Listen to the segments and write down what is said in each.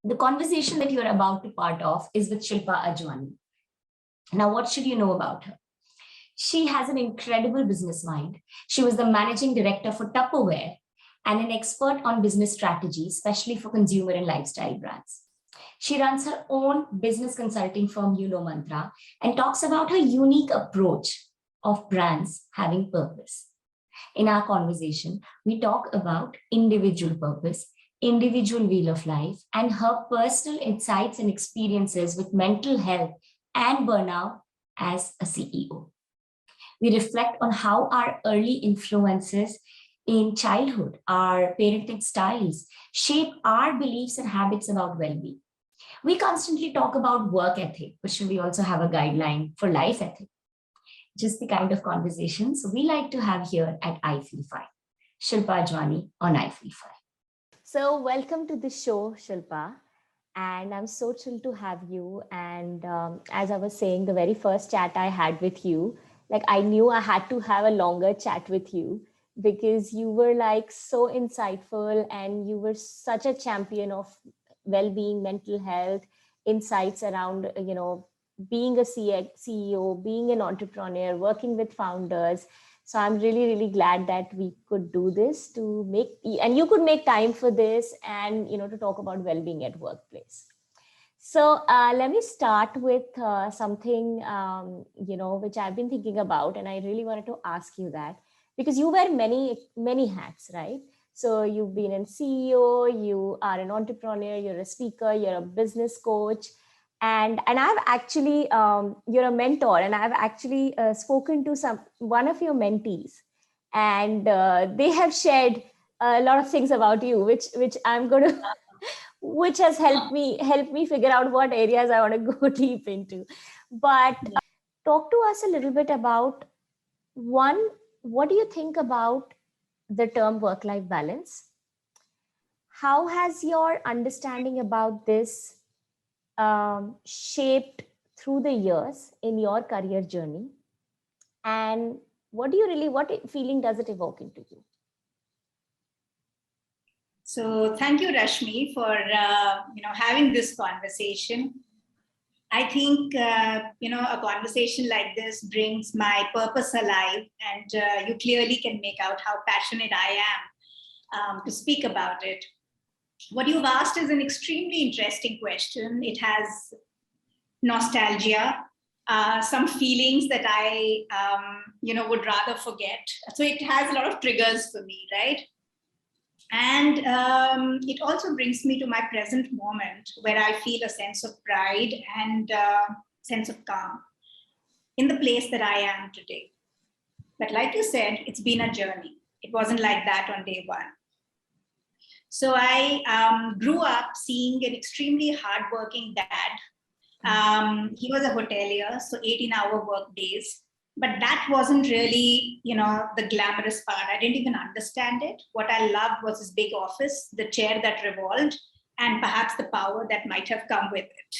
The conversation that you're about to part of is with Shilpa Ajwani. Now, what should you know about her? She has an incredible business mind. She was the managing director for Tupperware and an expert on business strategy, especially for consumer and lifestyle brands. She runs her own business consulting firm, Unomantra, and talks about her unique approach of brands having purpose. In our conversation, we talk about individual purpose, individual wheel of life, and her personal insights and experiences with mental health and burnout as a CEO. We reflect on how our early influences in childhood, our parenting styles, shape our beliefs and habits about well being. We constantly talk about work ethic, but should we also have a guideline for life ethic? Just the kind of conversations we like to have here at I Feel Fine. Shilpa Ajwani on I Feel Fine. So, welcome to the show, Shilpa. And I'm so thrilled to have you. And as I was saying, the very first chat I had with you, like I knew I had to have a longer chat with you because you were like so insightful and you were such a champion of well-being, mental health, insights around, being a CEO, being an entrepreneur, working with founders. So I'm really, really glad that we could do this and you could make time for this and, to talk about well-being at workplace. So let me start with something, which I've been thinking about, and I really wanted to ask you that because you wear many, many hats, right? So you've been a CEO, you are an entrepreneur, you're a speaker, you're a business coach, and I've actually you're a mentor, and I've actually spoken to one of your mentees, and they have shared a lot of things about you, which I'm going to which has helped me figure out what areas I want to go deep into. But talk to us a little bit about what do you think about the term work-life balance? How has your understanding about this shaped through the years in your career journey? And what feeling does it evoke into you? So thank you, Rashmi, for having this conversation. I think a conversation like this brings my purpose alive, and you clearly can make out how passionate I am to speak about it. What you've asked is an extremely interesting question. It has nostalgia, some feelings that I would rather forget. So it has a lot of triggers for me, right? And it also brings me to my present moment where I feel a sense of pride and sense of calm in the place that I am today. But like you said, it's been a journey. It wasn't like that on day one. So I grew up seeing an extremely hardworking dad. He was a hotelier, so 18-hour work days. But that wasn't really, the glamorous part. I didn't even understand it. What I loved was his big office, the chair that revolved, and perhaps the power that might have come with it,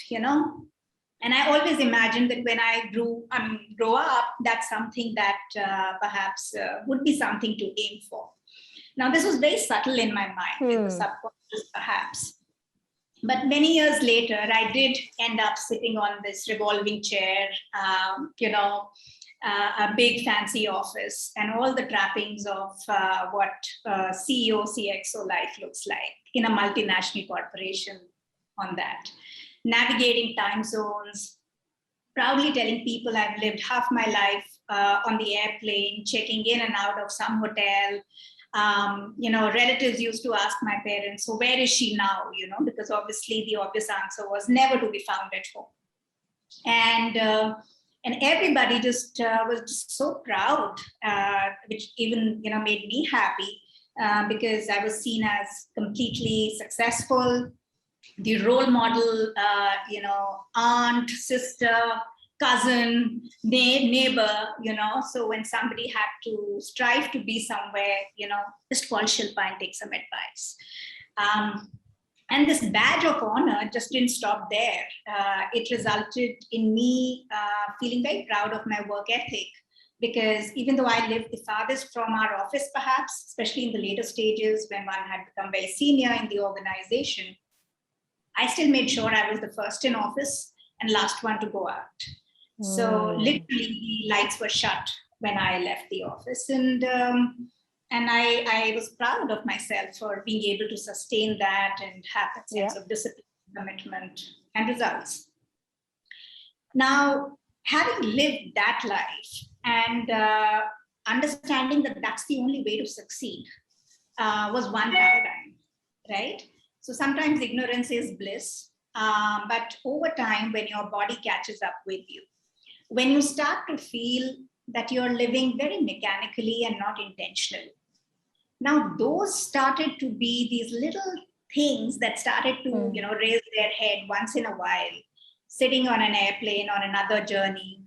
And I always imagined that when I grow up, that's something that perhaps would be something to aim for. Now, this was very subtle in my mind, in the subconscious perhaps. But many years later, I did end up sitting on this revolving chair, a big fancy office, and all the trappings of what CEO, CXO life looks like in a multinational corporation on that. Navigating time zones, proudly telling people I've lived half my life on the airplane, checking in and out of some hotel. Relatives used to ask my parents, so where is she now? Because obviously the obvious answer was never to be found at home. And everybody just was just so proud, which even made me happy because I was seen as completely successful, the role model, aunt, sister, cousin, neighbor, so when somebody had to strive to be somewhere, just call Shilpa and take some advice. And this badge of honor just didn't stop there. It resulted in me feeling very proud of my work ethic, because even though I lived the farthest from our office, perhaps, especially in the later stages when one had become very senior in the organization, I still made sure I was the first in office and last one to go out. So literally the lights were shut when I left the office. And I was proud of myself for being able to sustain that and have that sense of discipline, commitment, and results. Now, having lived that life and understanding that that's the only way to succeed was one paradigm, right? So sometimes ignorance is bliss, but over time, when your body catches up with you, when you start to feel that you're living very mechanically and not intentionally, now those started to be these little things that started to raise their head once in a while, sitting on an airplane on another journey,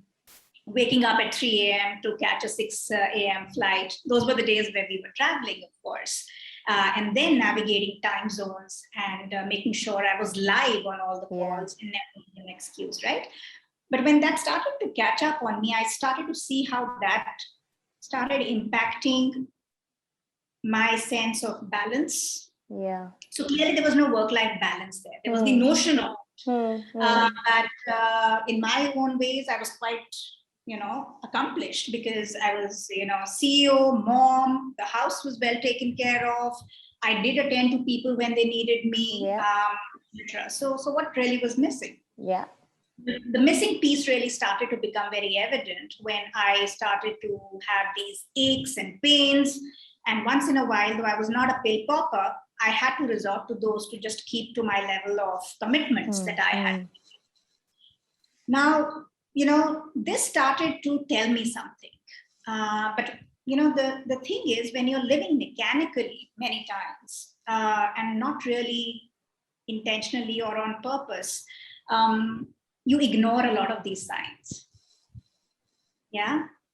waking up at 3 a.m. to catch a 6 a.m. flight. Those were the days where we were traveling, of course. And then navigating time zones and making sure I was live on all the calls and never an excuse, right? But when that started to catch up on me, I started to see how that started impacting my sense of balance. So clearly there was no work-life balance there. There was the notion of it. But in my own ways, I was quite, accomplished because I was, CEO, mom, the house was well taken care of. I did attend to people when they needed me, etc. So what really was missing? The missing piece really started to become very evident when I started to have these aches and pains. And once in a while, though I was not a pill popper, I had to resort to those to just keep to my level of commitments that I had. Now, this started to tell me something. But the thing is, when you're living mechanically many times and not really intentionally or on purpose, you ignore a lot of these signs.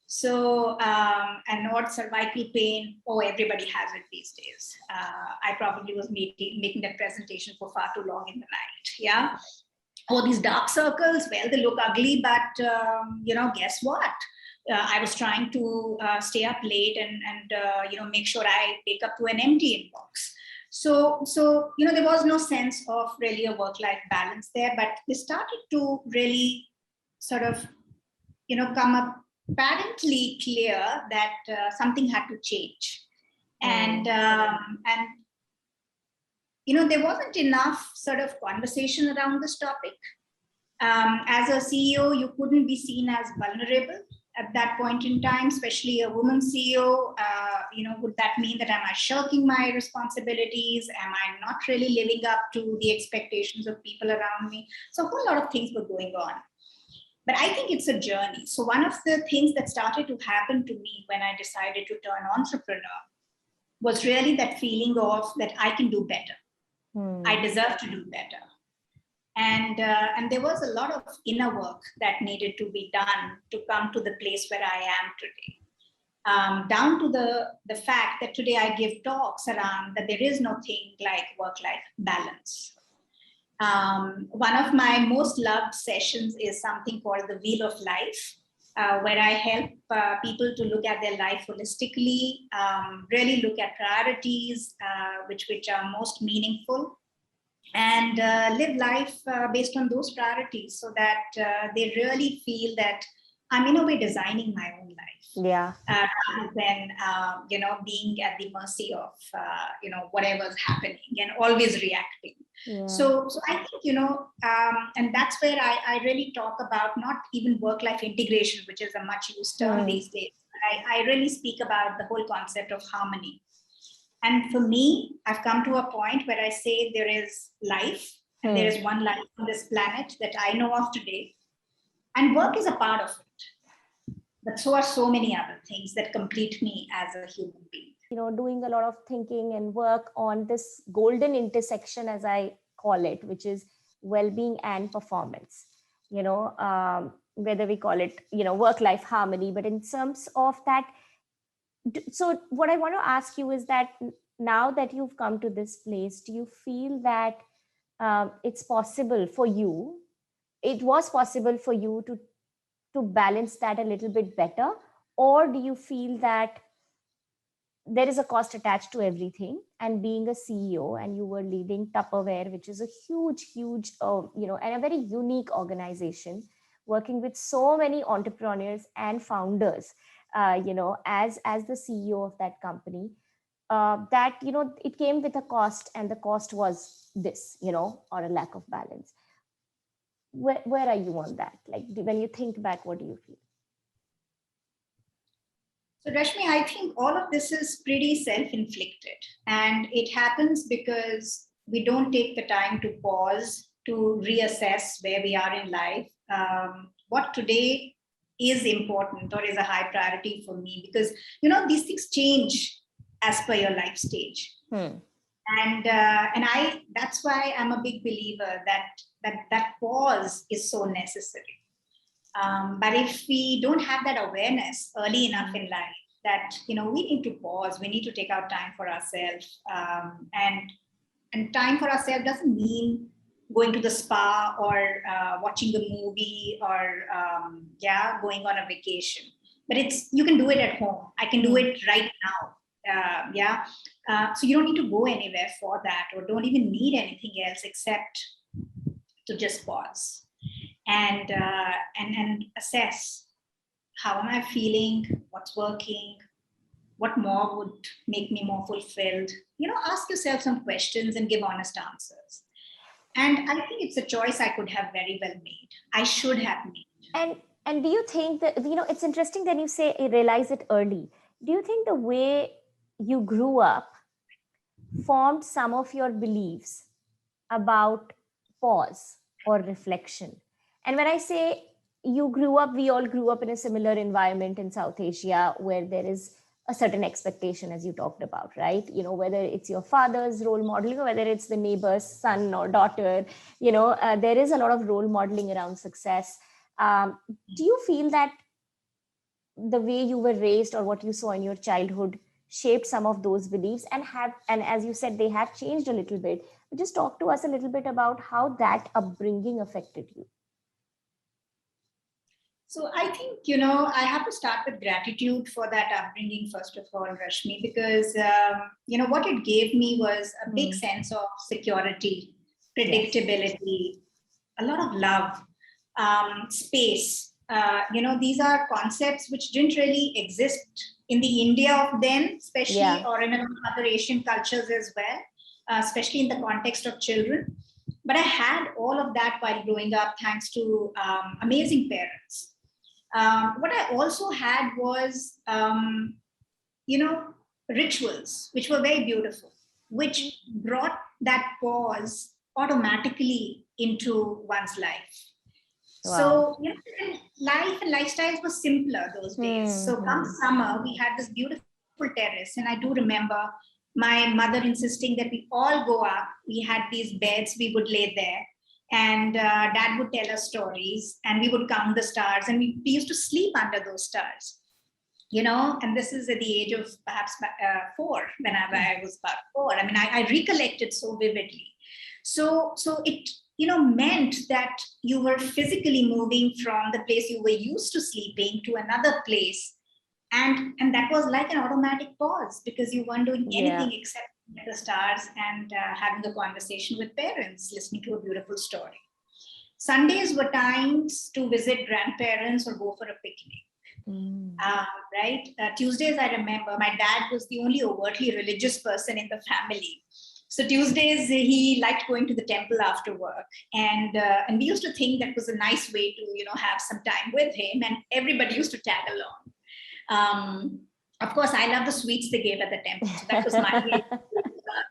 So, and what cervical pain, everybody has it these days. I probably was making that presentation for far too long in the night. These dark circles, well, they look ugly, but guess what? I was trying to stay up late and make sure I wake up to an empty inbox. So there was no sense of really a work-life balance there, but they started to really sort of, come up apparently clear that something had to change. And there wasn't enough sort of conversation around this topic. As a CEO, you couldn't be seen as vulnerable at that point in time, especially a woman CEO. Would that mean that am I shirking my responsibilities? Am I not really living up to the expectations of people around me? So a whole lot of things were going on. But I think it's a journey. So one of the things that started to happen to me when I decided to turn entrepreneur was really that feeling of that I can do better. I deserve to do better. And there was a lot of inner work that needed to be done to come to the place where I am today. Down to the fact that today I give talks around that there is no thing like work-life balance. One of my most loved sessions is something called the Wheel of Life, where I help people to look at their life holistically, really look at priorities which are most meaningful, and live life based on those priorities so that they really feel that I'm in a way designing my own life. Rather than, being at the mercy of, whatever's happening and always reacting. So I think, and that's where I really talk about not even work-life integration, which is a much used term these days. I really speak about the whole concept of harmony. And for me, I've come to a point where I say there is life, and there is one life on this planet that I know of today, and work is a part of it. But so are so many other things that complete me as a human being. Doing a lot of thinking and work on this golden intersection, as I call it, which is well-being and performance. Whether we call it, work-life harmony, but in terms of that. So what I want to ask you is that now that you've come to this place, do you feel that it's possible for you? It was possible for you to balance that a little bit better, or do you feel that there is a cost attached to everything. And being a CEO, and you were leading Tupperware, which is a huge, and a very unique organization, working with so many entrepreneurs and founders, as the CEO of that company, that, it came with a cost, and the cost was this, or a lack of balance. Where are you on that? Like, when you think back, what do you feel? So Rashmi, I think all of this is pretty self-inflicted, and it happens because we don't take the time to pause, to reassess where we are in life. What today is important or is a high priority for me, because these things change as per your life stage. And I that's why I'm a big believer that pause is so necessary. But if we don't have that awareness early enough in life, that we need to pause, we need to take out time for ourselves, and time for ourselves doesn't mean going to the spa or watching a movie or going on a vacation. But you can do it at home. I can do it right now. So you don't need to go anywhere for that, or don't even need anything else except to just pause and assess, how am I feeling, what's working, what more would make me more fulfilled. Ask yourself some questions and give honest answers. And I think it's a choice I could have very well made. I should have made. And do you think that, it's interesting that you say realize it early. Do you think the way you grew up formed some of your beliefs about pause or reflection? And when I say you grew up, we all grew up in a similar environment in South Asia, where there is a certain expectation, as you talked about, right? Whether it's your father's role modeling, or whether it's the neighbor's son or daughter, there is a lot of role modeling around success. Do you feel that the way you were raised or what you saw in your childhood shaped some of those beliefs, and as you said, they have changed a little bit? Just talk to us a little bit about how that upbringing affected you. So I think, I have to start with gratitude for that upbringing, first of all, Rashmi, because, what it gave me was a big sense of security, predictability, a lot of love, space. These are concepts which didn't really exist in the India of then, especially, or in other Asian cultures as well, especially in the context of children. But I had all of that while growing up, thanks to amazing parents. What I also had was, rituals, which were very beautiful, which brought that pause automatically into one's life. Wow. So, life and lifestyles were simpler those days. So come summer, we had this beautiful terrace. And I do remember my mother insisting that we all go up. We had these beds, we would lay there. And dad would tell us stories, and we would count the stars, and we used to sleep under those stars, and this is at the age of perhaps 4, when I was about 4. I mean, I recollect it so vividly. So it, meant that you were physically moving from the place you were used to sleeping to another place. And that was like an automatic pause, because you weren't doing anything except the stars and having a conversation with parents, listening to a beautiful story. Sundays were times to visit grandparents or go for a picnic. Right? Tuesdays, I remember my dad was the only overtly religious person in the family. So Tuesdays, he liked going to the temple after work. And we used to think that was a nice way to, have some time with him. And everybody used to tag along. Of course, I love the sweets they gave at the temple. So that was my way to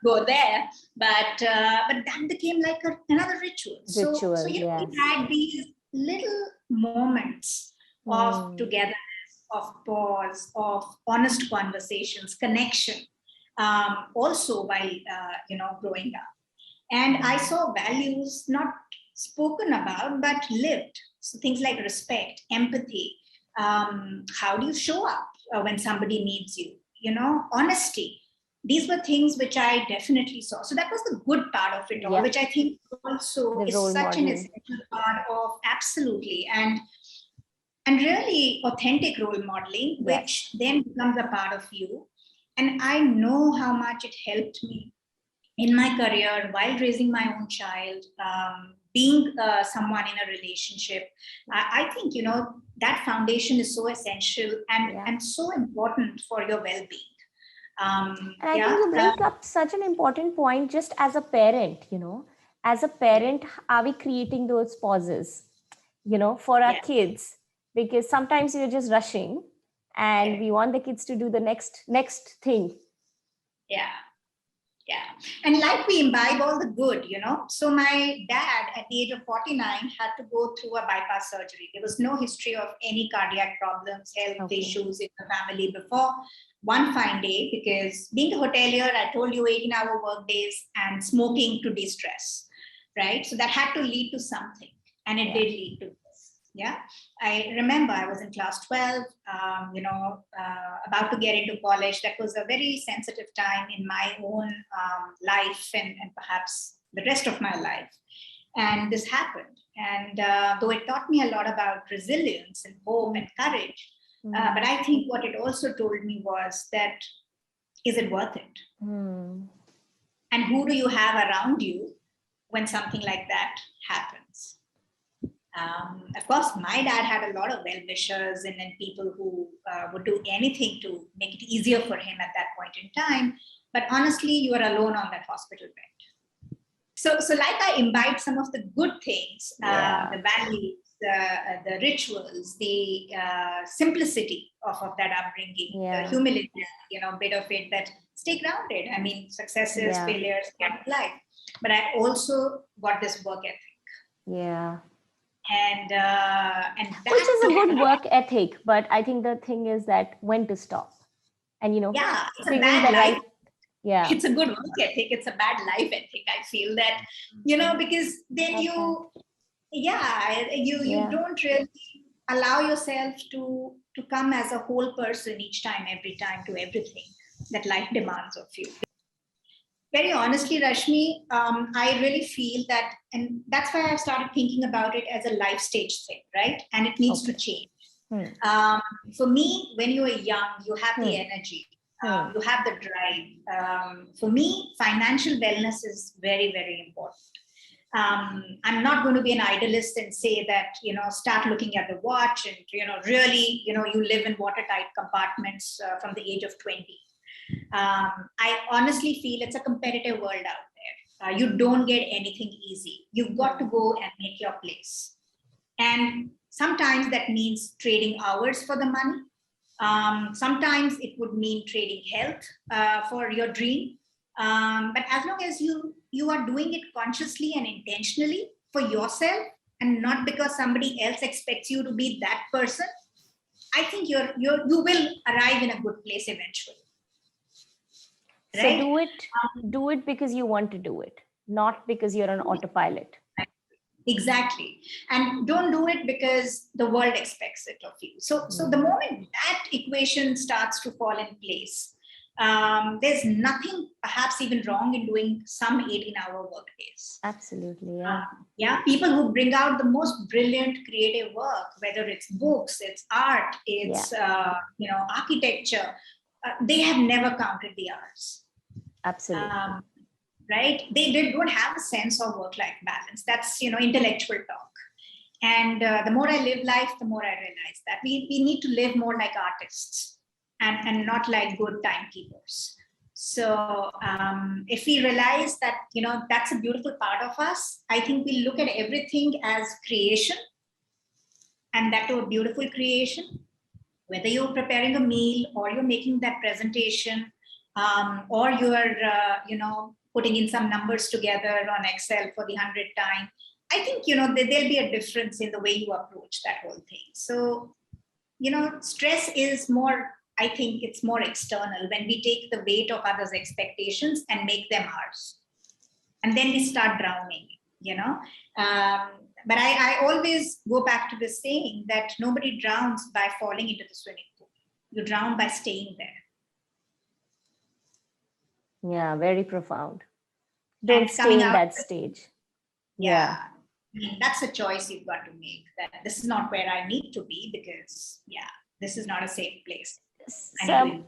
go there. But that became like another ritual. So we had these little moments of togetherness, of pause, of honest conversations, connection, also while, growing up. And I saw values not spoken about, but lived. So things like respect, empathy, how do you show up when somebody needs you, honesty. These were things which I definitely saw. So that was the good part of it all, which I think also is such an essential part of, absolutely, and really authentic role modeling, which then becomes a part of you. And I know how much it helped me in my career while raising my own child, being someone in a relationship. I think, that foundation is so essential and so important for your well-being. And I think you bring up such an important point just as a parent, as a parent, are we creating those pauses, for our kids? Because sometimes we're just rushing and we want the kids to do the next thing. Yeah. And like we imbibe all the good, So my dad at the age of 49 had to go through a bypass surgery. There was no history of any cardiac problems, health issues in the family before one fine day, because being a hotelier, I told you 18-hour work days and smoking to de-stress, right? So that had to lead to something, and it did lead to this. Yeah, I remember I was in class 12, about to get into college. That was a very sensitive time in my own life and perhaps the rest of my life. And this happened. And though it taught me a lot about resilience and hope and courage, but I think what it also told me was that, is it worth it? And who do you have around you when something like that happens? Of course, my dad had a lot of well-wishers and people who would do anything to make it easier for him at that point in time. But honestly, you are alone on that hospital bed. So like I imbibed some of the good things, the values, the rituals, the simplicity of that upbringing, the humility, bit of it, that stay grounded. I mean, successes, failures, part of life. But I also got this work ethic. Yeah. And which is a good work ethic, but I think the thing is that when to stop, and it's a bad life. It's a good work ethic. It's a bad life ethic. I feel that, because then you don't really allow yourself to come as a whole person each time, every time, to everything that life demands of you. Very honestly, Rashmi, I really feel that, and that's why I've started thinking about it as a life stage thing, right? And it needs to change. For me, when you are young, you have the energy, you have the drive. For me, financial wellness is very, very important. I'm not going to be an idealist and say that, start looking at the watch and, really, you live in watertight compartments from the age of 20. I honestly feel it's a competitive world out there. You don't get anything easy. You've got to go and make your place. And sometimes that means trading hours for the money. Sometimes it would mean trading health for your dream. But as long as you are doing it consciously and intentionally for yourself, and not because somebody else expects you to be that person, I think you will arrive in a good place eventually. Right? So do it because you want to do it, not because you're on autopilot. Exactly. And don't do it because the world expects it of you. So the moment that equation starts to fall in place, there's nothing perhaps even wrong in doing some 18-hour work days. Absolutely. People who bring out the most brilliant creative work, whether it's books, it's art, it's architecture, they have never counted the hours. Absolutely. Right? They don't have a sense of work-life balance. That's, intellectual talk. And the more I live life, the more I realize that we need to live more like artists and not like good timekeepers. So if we realize that, that's a beautiful part of us, I think we look at everything as creation, and that to a beautiful creation, whether you're preparing a meal or you're making that presentation, or you're, putting in some numbers together on Excel for the 100th time. I think, there'll be a difference in the way you approach that whole thing. So, stress is more, I think it's more external when we take the weight of others' expectations and make them ours. And then we start drowning, But I always go back to the saying that nobody drowns by falling into the swimming pool. You drown by staying there. Yeah, very profound. Don't stay in that stage. Yeah. I mean, that's a choice you've got to make, that this is not where I need to be because, this is not a safe place. So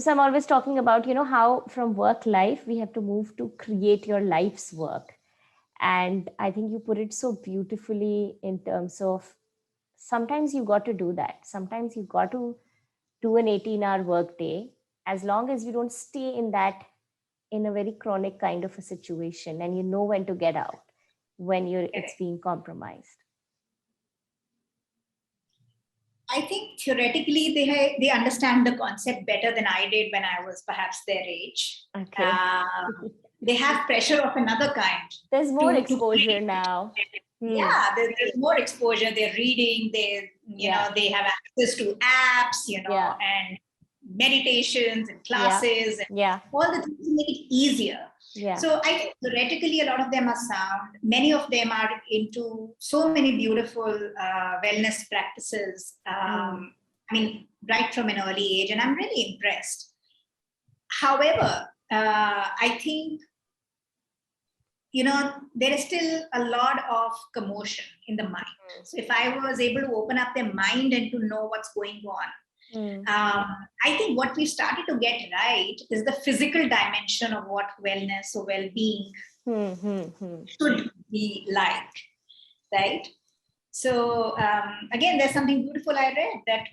I'm always talking about, how from work life we have to move to create your life's work. And I think you put it so beautifully in terms of sometimes you got to do that. Sometimes you got to do an 18-hour work day, as long as you don't stay in that, in a very chronic kind of a situation, and you know when to get out when it's being compromised. I think theoretically they understand the concept better than I did when I was perhaps their age. Okay. They have pressure of another kind. There's more exposure now. Yeah, there's more exposure. They're reading. They have access to apps, and meditations and classes and all the things to make it easier. Yeah. So I think theoretically a lot of them are sound. Many of them are into so many beautiful wellness practices. I mean, right from an early age, and I'm really impressed. However, I think, there is still a lot of commotion in the mind. So if I was able to open up their mind and to know what's going on, I think what we started to get right is the physical dimension of what wellness or well-being should be like, right? So again, there's something beautiful I read that,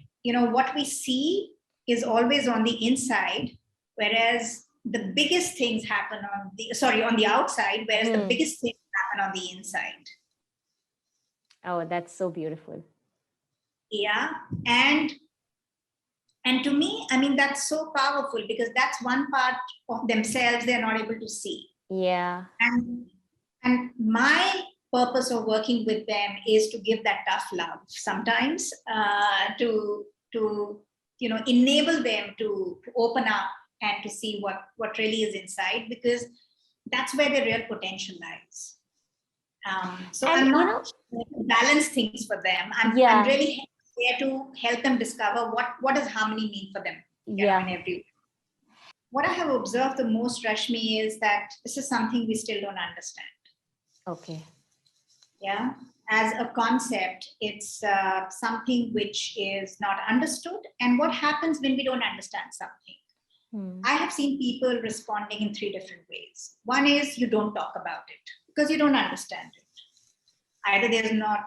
what we see is always on the inside, whereas the biggest things happen on the outside, whereas the biggest things happen on the inside. Oh, that's so beautiful. Yeah. And to me, I mean, that's so powerful because that's one part of themselves they're not able to see. Yeah. And my purpose of working with them is to give that tough love sometimes, to enable them to open up and to see what really is inside, because that's where the real potential lies. So I'm not balance things for them. I'm really there to help them discover what does harmony mean for them. In every way. What I have observed the most, Rashmi, is that this is something we still don't understand. Okay. Yeah. As a concept, it's something which is not understood. And what happens when we don't understand something? I have seen people responding in 3 different ways. One is you don't talk about it because you don't understand it. Either there's not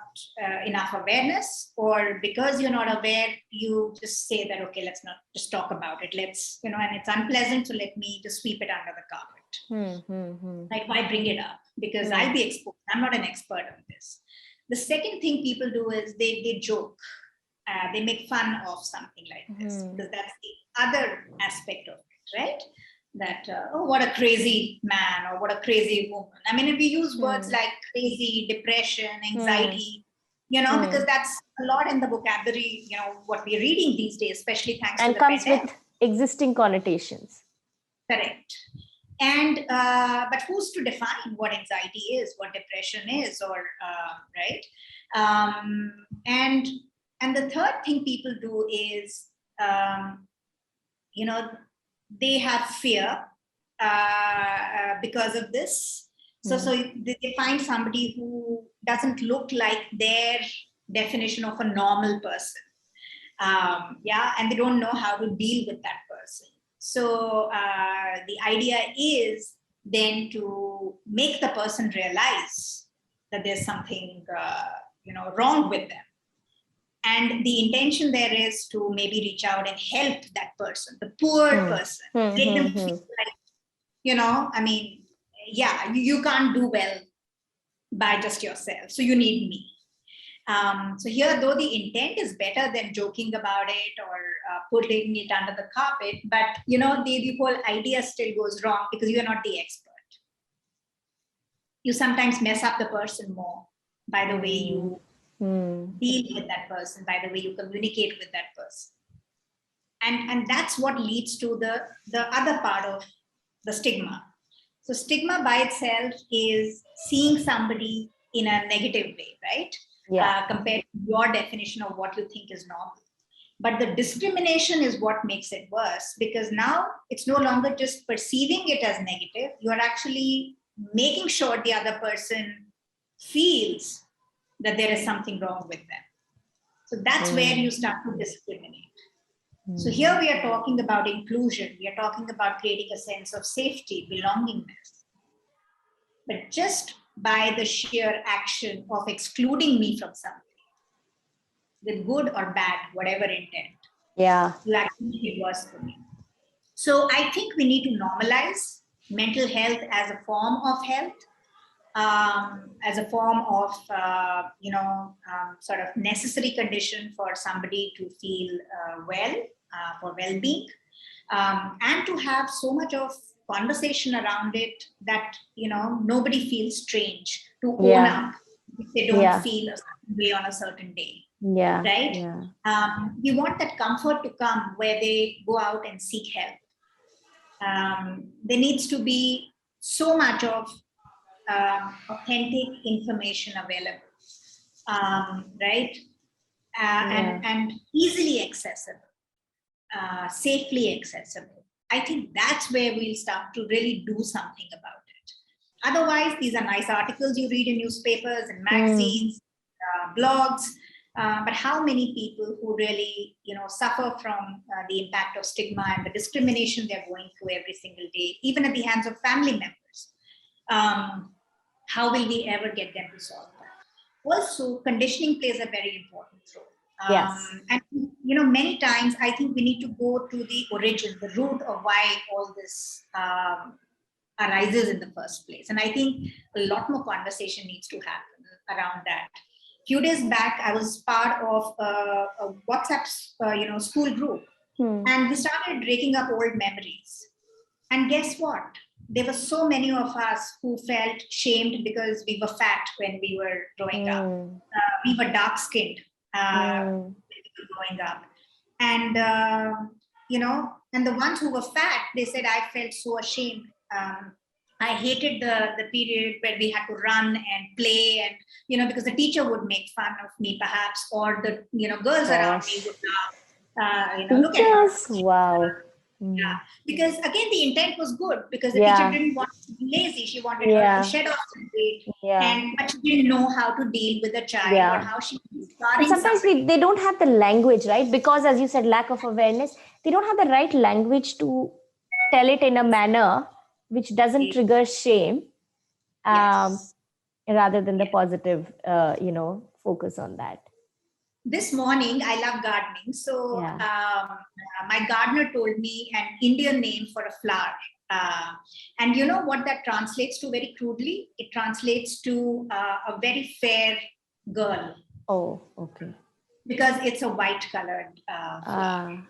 enough awareness, or because you're not aware, you just say that, okay, let's not just talk about it. Let's, and it's unpleasant, so let me just sweep it under the carpet. Like, why bring it up? Because I'll be exposed. I'm not an expert on this. The second thing people do is they joke. They make fun of something like this, because that's the other aspect of it, right? That, oh, what a crazy man, or what a crazy woman. I mean, if we use words like crazy, depression, anxiety, because that's a lot in the vocabulary, what we're reading these days, especially thanks to the pandemic. And comes with existing connotations. Correct. And, but who's to define what anxiety is, what depression is, or, right? And the third thing people do is, they have fear because of this. So they find somebody who doesn't look like their definition of a normal person. And they don't know how to deal with that person. So the idea is then to make the person realize that there's something, wrong with them. And the intention there is to maybe reach out and help that person, the poor person, make them feel like, I mean, you can't do well by just yourself. So you need me. So here, though the intent is better than joking about it or putting it under the carpet, but, the whole idea still goes wrong because you are not the expert. You sometimes mess up the person more by the way you deal with that person, by the way you communicate with that person. And that's what leads to the other part of the stigma. So stigma by itself is seeing somebody in a negative way, right? Compared to your definition of what you think is normal. But the discrimination is what makes it worse, because now it's no longer just perceiving it as negative. You are actually making sure the other person feels that there is something wrong with them. So that's where you start to discriminate. So here we are talking about inclusion. We are talking about creating a sense of safety, belongingness. But just by the sheer action of excluding me from something, with good or bad, whatever intent, Yeah. you actually make it worse for me. So I think we need to normalize mental health as a form of health, as a form of sort of necessary condition for somebody to feel well, for well-being, and to have so much of conversation around it that nobody feels strange to own up if they don't feel a certain way on a certain day. Yeah. Right? Yeah. We want that comfort to come where they go out and seek help. There needs to be so much of authentic information available, right? And easily accessible, safely accessible. I think that's where we'll start to really do something about it. Otherwise, these are nice articles you read in newspapers and magazines, blogs, but how many people who really, suffer from the impact of stigma and the discrimination they're going through every single day, even at the hands of family members? How will we ever get them to solve that? Also, conditioning plays a very important role. And many times I think we need to go to the origin, the root of why all this arises in the first place. And I think a lot more conversation needs to happen around that. A few days back, I was part of a WhatsApp, school group, and we started breaking up old memories. And guess what? There were so many of us who felt shamed because we were fat when we were growing up. We were dark-skinned when we were growing up. And, and the ones who were fat, they said, I felt so ashamed. I hated the period where we had to run and play and, because the teacher would make fun of me perhaps, or the, girls around me would laugh, look at us. Wow. Yeah, because again, the intent was good because the teacher didn't want to be lazy. She wanted her to shed off some weight, but she didn't know how to deal with a child or how she was and sometimes they don't have the language, right? Because as you said, lack of awareness, they don't have the right language to tell it in a manner which doesn't trigger shame, rather than the positive, focus on that. This morning, I love gardening. So my gardener told me an Indian name for a flower. And you know what that translates to very crudely? It translates to a very fair girl. Oh, okay. Because it's a white colored flower.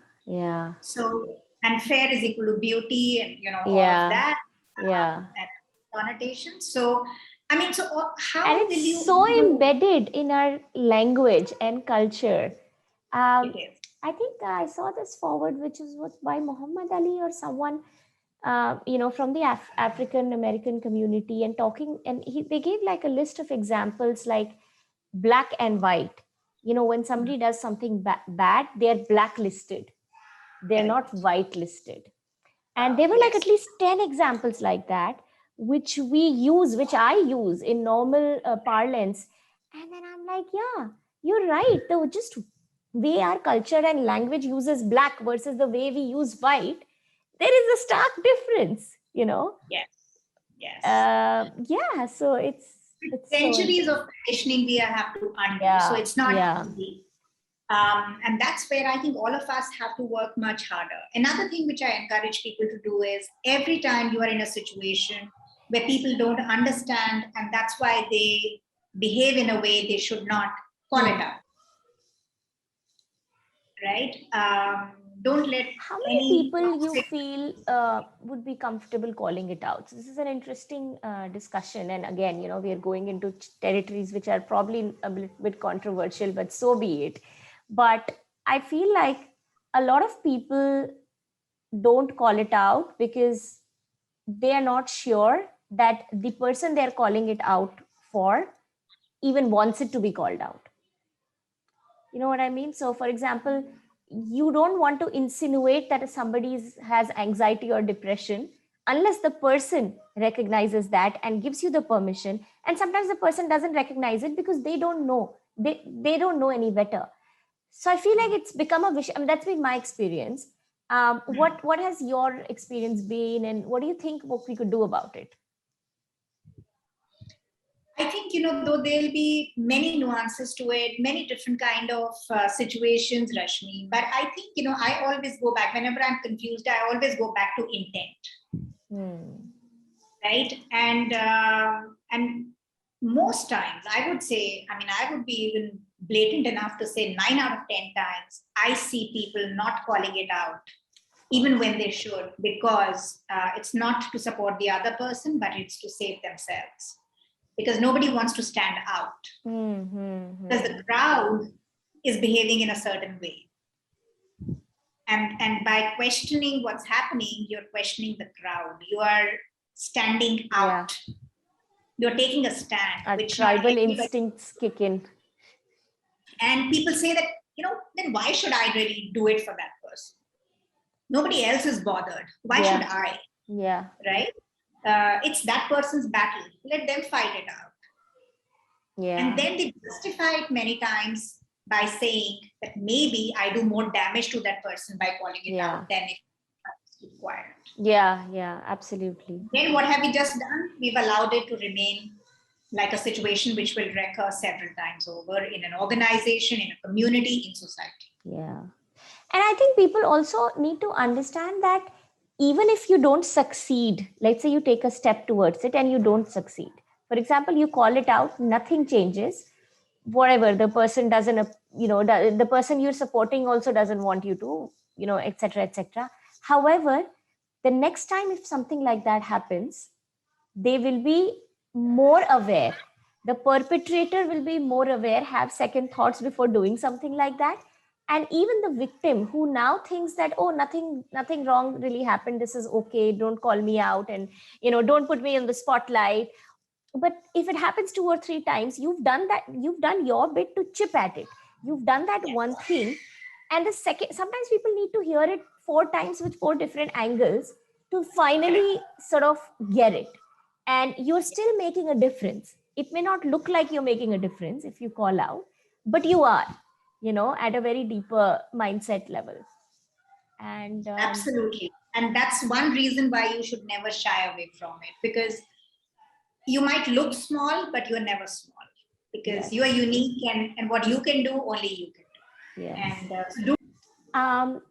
So, and fair is equal to beauty and, all of that. And connotation. So, I mean, so how and it's so embedded in our language and culture. It is. I think I saw this forward, which was by Muhammad Ali or someone, from the African American community, and talking, and they gave like a list of examples like black and white. When somebody does something bad, they're blacklisted. They're not whitelisted. And there were like at least 10 examples like that, which which I use in normal parlance. And then I'm like, yeah, you're right. Though just way our culture and language uses black versus the way we use white, there is a stark difference, Yes. So it's centuries of conditioning we have to undo. So it's not easy. And that's where I think all of us have to work much harder. Another thing which I encourage people to do is every time you are in a situation where people don't understand, and that's why they behave in a way they should not, call it out. Right? Don't let how many people you feel would be comfortable calling it out? So this is an interesting discussion, and again, we are going into territories which are probably a bit controversial, but so be it. But I feel like a lot of people don't call it out because they are not sure that the person they're calling it out for even wants it to be called out. You know what I mean? So for example, you don't want to insinuate that somebody has anxiety or depression unless the person recognizes that and gives you the permission. And sometimes the person doesn't recognize it because they don't know. They don't know any better. So I feel like it's become a wish. I mean, that's been my experience. What has your experience been, and what do you think what we could do about it? I think, though there'll be many nuances to it, many different kind of situations, Rashmi, but I think, I always go back, whenever I'm confused, I always go back to intent, right? And most times, I would say, I would be even blatant enough to say 9 out of 10 times, I see people not calling it out, even when they should, because it's not to support the other person, but it's to save themselves. Because nobody wants to stand out. Because the crowd is behaving in a certain way. And by questioning what's happening, you're questioning the crowd. You are standing out. Yeah. You're taking a stand. Our tribal instincts kick in. And people say that, then why should I really do it for that person? Nobody else is bothered. Why should I? Yeah. Right? It's that person's battle. Let them fight it out. Yeah. And then they justify it many times by saying that maybe I do more damage to that person by calling it out than if it's required. Yeah, absolutely. Then what have we just done? We've allowed it to remain like a situation which will recur several times over in an organization, in a community, in society. Yeah. And I think people also need to understand that even if you don't succeed, let's say you take a step towards it and you don't succeed. For example, you call it out, nothing changes. Whatever, the person doesn't, the person you're supporting also doesn't want you to, etc., etc. However, the next time if something like that happens, they will be more aware. The perpetrator will be more aware, have second thoughts before doing something like that. And even the victim who now thinks that, oh, nothing wrong really happened, this is okay, don't call me out, and don't put me in the spotlight. But if it happens 2 or 3 times, you've done your bit to chip at it. You've done that one thing. And the second, sometimes people need to hear it 4 times with 4 different angles to finally sort of get it. And you're still making a difference. It may not look like you're making a difference if you call out, but you are, at a very deeper mindset level. And absolutely. And that's one reason why you should never shy away from it, because you might look small, but you're never small, because you are unique, and what you can do, only you can do. And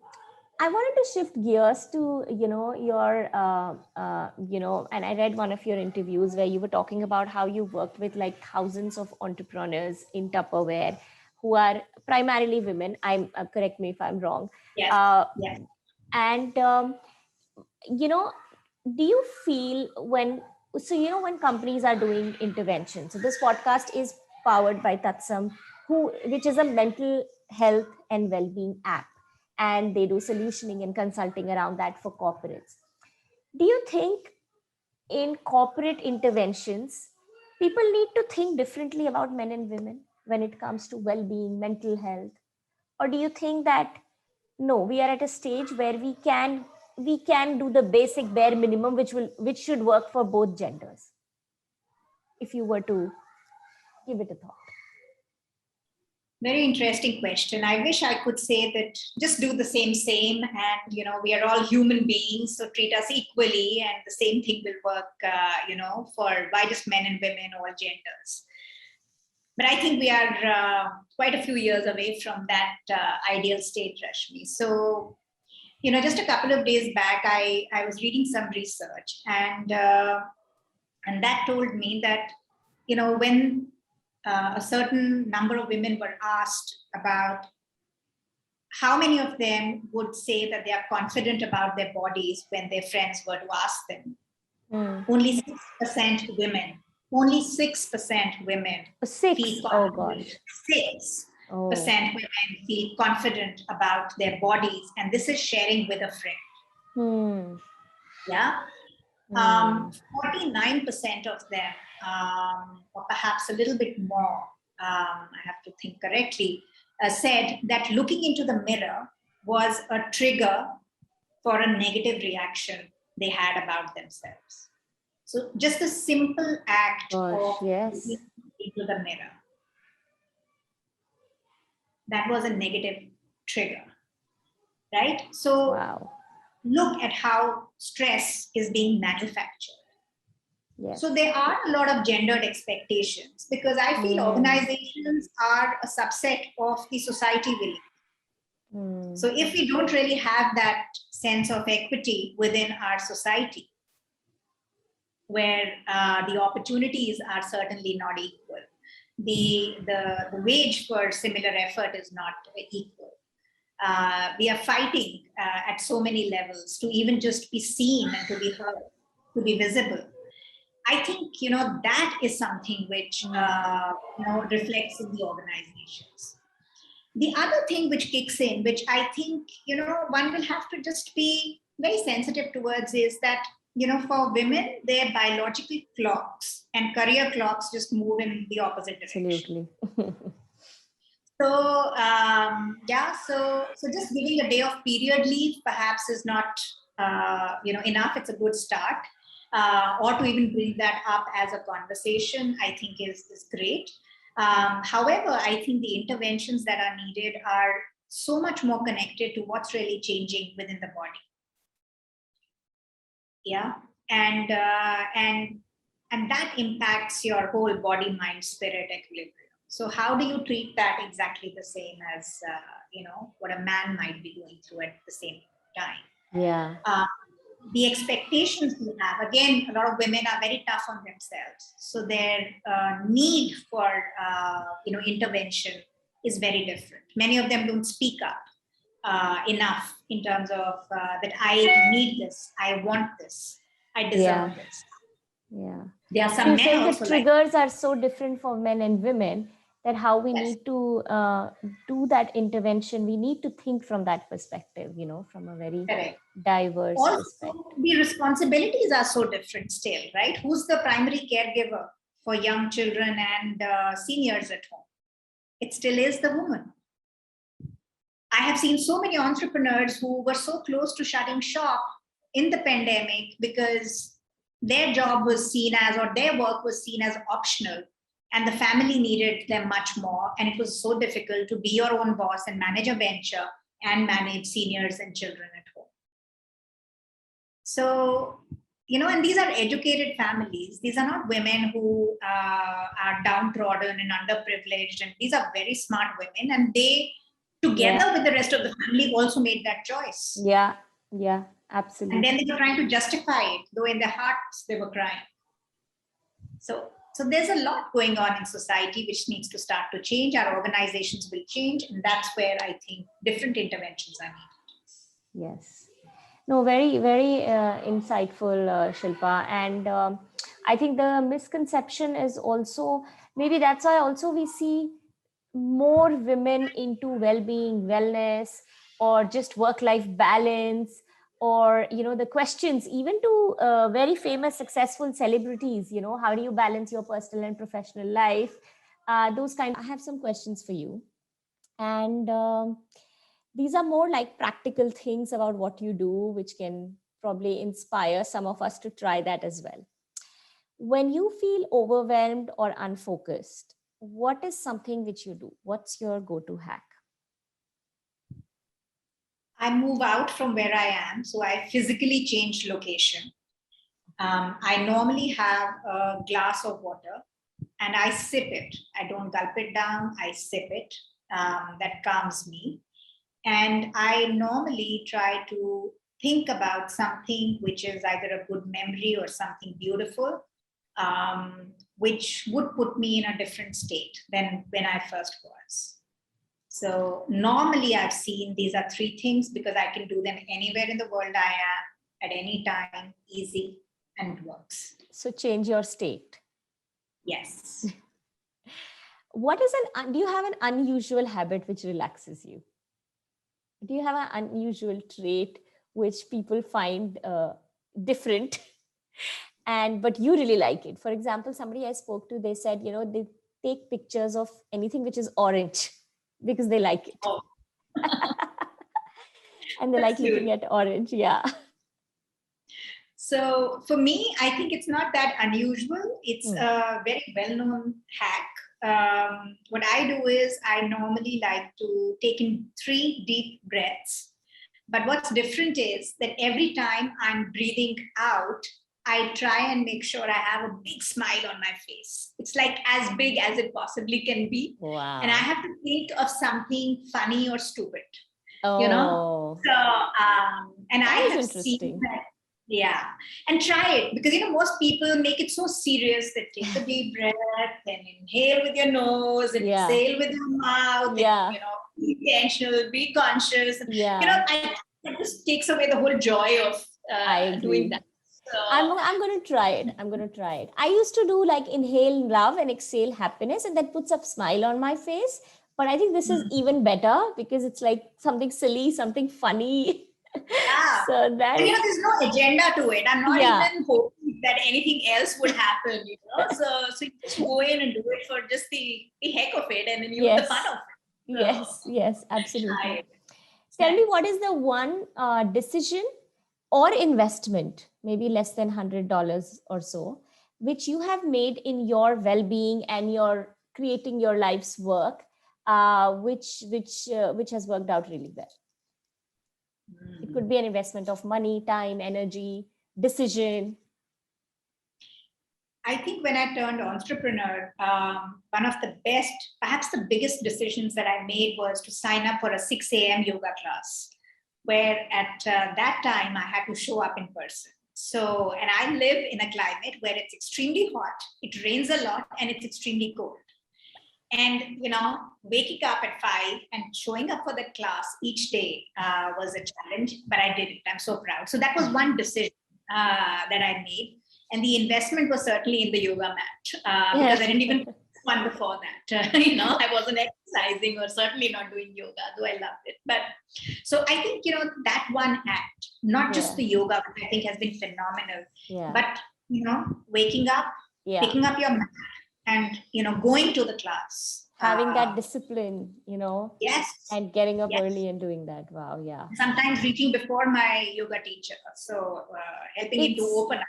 I wanted to shift gears to, your, and I read one of your interviews where you were talking about how you worked with like thousands of entrepreneurs in Tupperware who are primarily women. Correct me if I'm wrong. Yes. And, do you feel when companies are doing interventions, so this podcast is powered by Tatsam, which is a mental health and well-being app, and they do solutioning and consulting around that for corporates. Do you think in corporate interventions, people need to think differently about men and women when it comes to well-being, mental health? Or do you think that, no, we are at a stage where we can do the basic bare minimum, which should work for both genders? If you were to give it a thought. Very interesting question. I wish I could say that just do the same, and we are all human beings, so treat us equally, and the same thing will work, for why just men and women, all genders. But I think we are quite a few years away from that ideal state, Rashmi. So, just a couple of days back, I was reading some research, and that told me that, when a certain number of women were asked about how many of them would say that they are confident about their bodies when their friends were to ask them. Only 6% women. Only 6% women. 6. Feel oh gosh. 6% women feel confident about their bodies, and this is sharing with a friend. Yeah. 49% of them, or perhaps a little bit more, I have to think correctly, said that looking into the mirror was a trigger for a negative reaction they had about themselves. So just a simple act of looking into the mirror. that was a negative trigger, right? So Wow. look at how stress is being manufactured. Yes. So there are a lot of gendered expectations, because I feel organizations are a subset of the society we live. So if we don't really have that sense of equity within our society, where the opportunities are certainly not equal, the wage for similar effort is not equal. We are fighting at so many levels to even just be seen and to be heard, to be visible. I think, that is something which, reflects in the organizations. The other thing which kicks in, which I think, one will have to just be very sensitive towards, is that, for women, their biological clocks and career clocks just move in the opposite direction. Absolutely. So, so just giving a day of period leave perhaps is not, enough. It's a good start. Or to even bring that up as a conversation, I think is great. However, I think the interventions that are needed are so much more connected to what's really changing within the body. Yeah, and that impacts your whole body, mind, spirit equilibrium. So how do you treat that exactly the same as what a man might be going through at the same time? Yeah. The expectations we have, again, a lot of women are very tough on themselves. So their need for, intervention is very different. Many of them don't speak up enough in terms of that I need this, I want this, I deserve this. Yeah. There are So some you're men saying also the triggers are so different for men and women, that how we Yes. need to do that intervention, we need to think from that perspective, from a very Correct. diverse Also, perspective. the responsibilities are so different still, right? Who's the primary caregiver for young children and seniors at home? It still is the woman. I have seen so many entrepreneurs who were so close to shutting shop in the pandemic because their job was seen as, or their work was seen as optional, and the family needed them much more. And it was so difficult to be your own boss and manage a venture and manage seniors and children at home. So, and these are educated families. These are not women who are downtrodden and underprivileged. And these are very smart women. And they, together with the rest of the family, also made that choice. Yeah, absolutely. And then they were trying to justify it, though in their hearts they were crying. So there's a lot going on in society which needs to start to change. Our organizations will change. And that's where I think different interventions are needed. Yes. No, very, very insightful, Shilpa. And I think the misconception is also, maybe that's why also we see more women into well-being, wellness, or just work-life balance, or, the questions, even to very famous, successful celebrities, how do you balance your personal and professional life? Those kind. I have some questions for you. And these are more like practical things about what you do, which can probably inspire some of us to try that as well. When you feel overwhelmed or unfocused, what is something which you do? What's your go-to hack? I move out from where I am. So I physically change location. I normally have a glass of water and I sip it. I don't gulp it down, I sip it. That calms me. And I normally try to think about something which is either a good memory or something beautiful, which would put me in a different state than when I first was. So normally I've seen these are three things because I can do them anywhere in the world I am, at any time, easy, and it works. So change your state. Yes. Do you have an unusual habit which relaxes you? Do you have an unusual trait which people find different but you really like it? For example, somebody I spoke to, they said, they take pictures of anything which is orange because they like it. Oh. And they like looking at orange. Yeah. So for me, I think it's not that unusual. It's a very well-known hack. what I do is I normally like to take in 3 deep breaths. But what's different is that every time I'm breathing out, I try and make sure I have a big smile on my face. It's like as big as it possibly can be. Wow. And I have to think of something funny or stupid, Oh, So, and I that is have seen interesting. that, yeah, and try it because, most people make it so serious that take a deep breath and inhale with your nose and Yeah. exhale with your mouth. Yeah. And, be intentional, be conscious. Yeah. That just takes away the whole joy of I agree. doing that. So, I'm going to try it. I'm going to try it. I used to do like inhale love and exhale happiness, and that puts a smile on my face. But I think this is even better because it's like something silly, something funny. yeah. So that And is, there's no agenda to it. I'm not even hoping that anything else would happen, So you just go in and do it for just the heck of it, and then you have the fun of it. So, yes, absolutely. Tell me, what is the one decision or investment, maybe less than $100 or so, which you have made in your well-being and your creating your life's work, which has worked out really well? It could be an investment of money, time, energy, decision. I think when I turned entrepreneur, one of the best, perhaps the biggest decisions that I made was to sign up for a 6 a.m. yoga class, where at that time I had to show up in person. So, and I live in a climate where it's extremely hot, it rains a lot, and it's extremely cold. And, waking up at 5 and showing up for the class each day was a challenge, but I did it. I'm so proud. So that was one decision that I made. And the investment was certainly in the yoga mat because I didn't even one before that. I wasn't exercising or certainly not doing yoga, though I loved it. But so I think, that one act, not just the yoga, which I think has been phenomenal, but, waking up, picking up your mat, and going to the class, having that discipline, yes, and getting up early and doing that. Wow. Yeah. Sometimes reaching before my yoga teacher, so helping him to open up.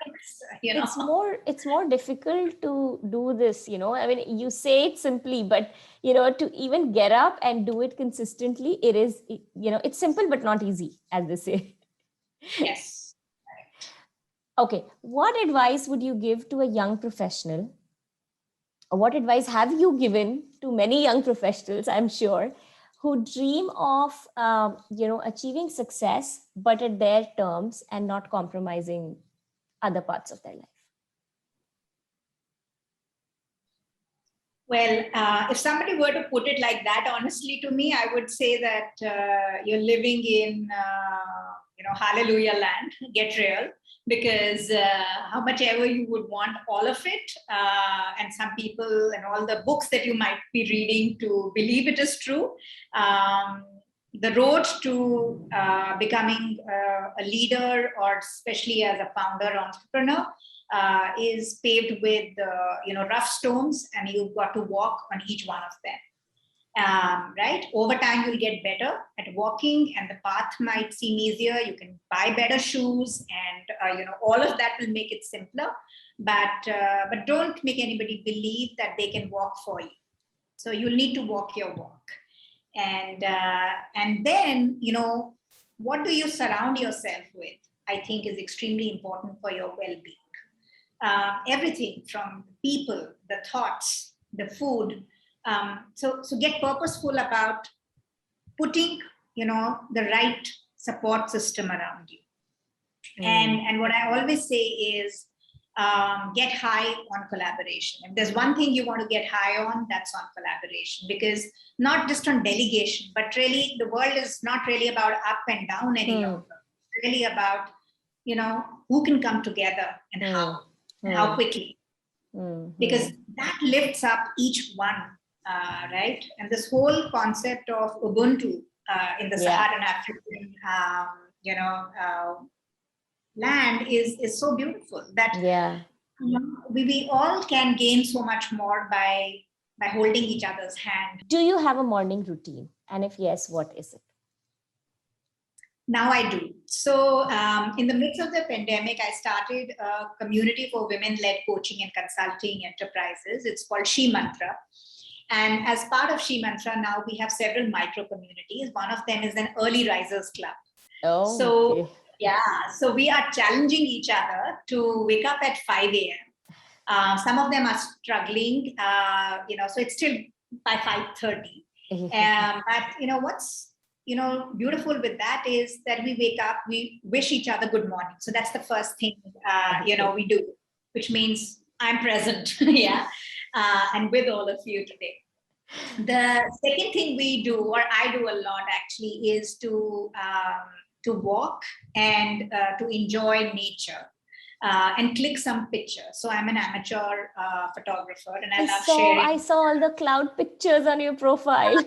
It's more difficult to do this. I mean, you say it simply, but to even get up and do it consistently, it is, it's simple but not easy, as they say. Yes. Okay, what advice would you give to a young professional? What advice have you given to many young professionals, I'm sure, who dream of achieving success but at their terms and not compromising other parts of their life? Well, if somebody were to put it like that, honestly, to me, I would say that you're living in hallelujah land. Get real, because how much ever you would want all of it, and some people and all the books that you might be reading to believe it is true, the road to becoming a leader, or especially as a founder entrepreneur, is paved with rough stones, and you've got to walk on each one of them. Right? Over time, you'll get better at walking, and the path might seem easier. You can buy better shoes, and all of that will make it simpler. But don't make anybody believe that they can walk for you. So you'll need to walk your walk, and then what do you surround yourself with? I think is extremely important for your well-being. Everything from people, the thoughts, the food. So get purposeful about putting, the right support system around you. And what I always say is get high on collaboration. If there's one thing you want to get high on, that's on collaboration, because not just on delegation, but really the world is not really about up and down any longer. It's really about, who can come together and how quickly, because that lifts up each one, right? And this whole concept of Ubuntu in the Saharan African, land is so beautiful that we all can gain so much more by holding each other's hand. Do you have a morning routine? And if yes, what is it? Now I do. So in the midst of the pandemic, I started a community for women-led coaching and consulting enterprises. It's called Unomantra. And as part of Unomantra, now we have several micro communities. One of them is an early risers club. Oh, So okay. yeah, so we are challenging each other to wake up at 5 a.m. Some of them are struggling, so it's still by 5:30. But what's beautiful with that is that we wake up, we wish each other good morning. So that's the first thing we do, which means I'm present, yeah, and with all of you today. The second thing we do, or I do a lot actually, is to walk and to enjoy nature. And click some pictures. So I'm an amateur photographer, and I love sharing. I saw all the cloud pictures on your profile.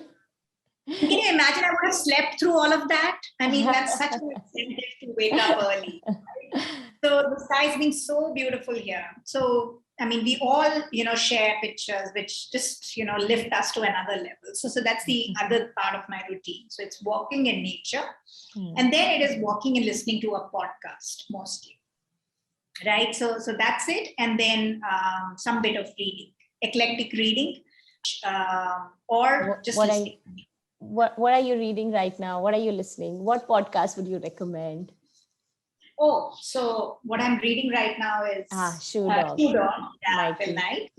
Can you imagine? I would have slept through all of that. I mean, that's such an incentive to wake up early. Right? So the sky's been so beautiful here. So I mean, we all share pictures which just lift us to another level. So that's the other part of my routine. So it's walking in nature, and then it is walking and listening to a podcast mostly. Right, so that's it, and then some bit of reading, eclectic reading, or just listening. What are you reading right now? What are you listening? What podcast would you recommend? Oh, so what I'm reading right now is Shoe Dog, Phil Knight.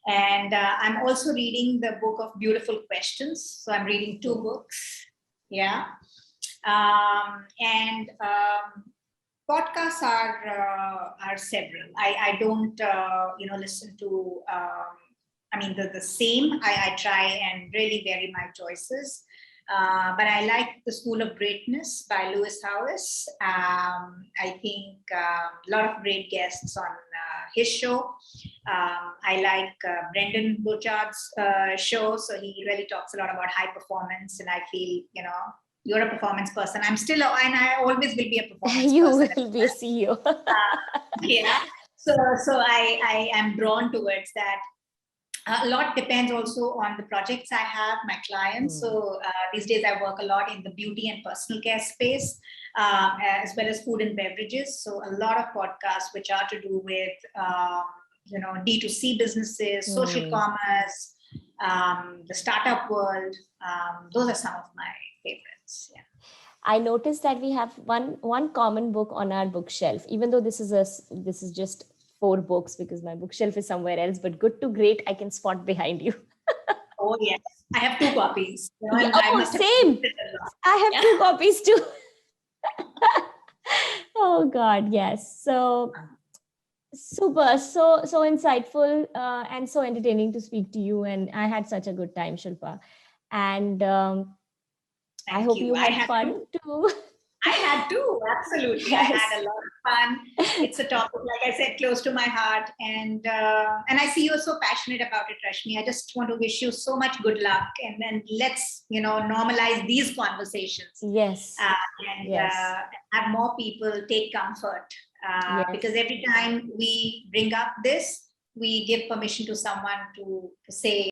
And I'm also reading the book of Beautiful Questions. So I'm reading 2 books. Yeah. Podcasts are several. I don't listen to the same. I try and really vary my choices. But I like The School of Greatness by Lewis Howes. I think a lot of great guests on his show. I like Brendan Burchard's show. So he really talks a lot about high performance, and I feel you're a performance person. I'm still, and I always will be a performance you person. You will be a CEO. Yeah. So I am drawn towards that. A lot depends also on the projects I have, my clients. So these days I work a lot in the beauty and personal care space, as well as food and beverages. So a lot of podcasts which are to do with, D2C businesses, social commerce, the startup world. Those are some of my favorites. Yeah. I noticed that we have one common book on our bookshelf, even though this is just 4 books because my bookshelf is somewhere else, but good to great, I can spot behind you. Oh, yes. I have 2 copies. Same. I have 2 copies too. Oh God, yes. So super, so insightful and so entertaining to speak to you. And I had such a good time, Shilpa. And I hope you had fun too. I had to, absolutely. Yes. I had a lot of fun. It's a topic, like I said, close to my heart. And I see you're so passionate about it, Rashmi. I just want to wish you so much good luck. And then let's, normalize these conversations. Yes. Have more people take comfort. Because every time we bring up this, we give permission to someone to say,